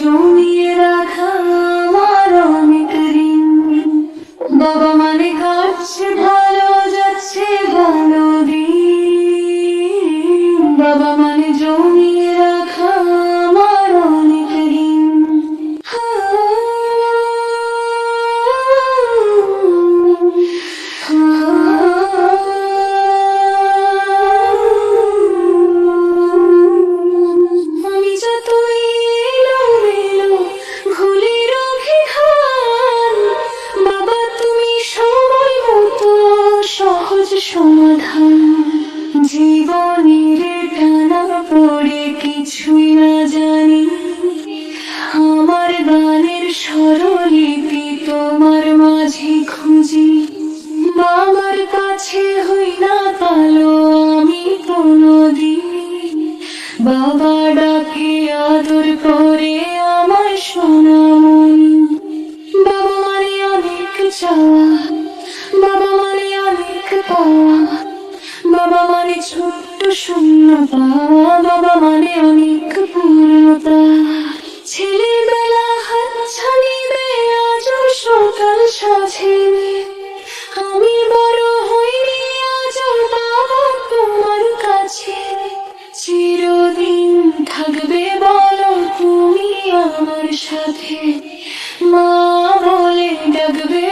জমিয়ে রাখা আমার অনেক ঋণ। বাবা মানে কাটছে ভালো যাচ্ছে ভালো দিন। বাবা মানে জমিয়ে রাখা আমার অনেক ঋণ। আমি যতই এলোমেলো ভুলের অভিধান, বাবা তুমি সময় মতো সহজ সমাধান। জীবনের টানা পড়ে কিছুই না জানি, আমার গানের স্বরলিপি তোমার মাঝে খুঁজি। বাবার কাছে হই না কালো আমি কোনদিন, বাবা ডাকে আদর করে আমার সোনামণি। বাবা মানে অনেক চাওয়া, বাবা মানে অনেক পাওয়া, বাবা মানে ছোট্ট শূন্য পাওয়া, বাবা মানে অনেক পূর্ণতা। ছেলেবেলা হাতছানি দেয় আজ সকাল সাজে, আমি বড় হইনি আজ বাবা তোমার কাছে। চিরদিন থাকবে বলো তুমি আমার সাথে, মা বলে ডাকবে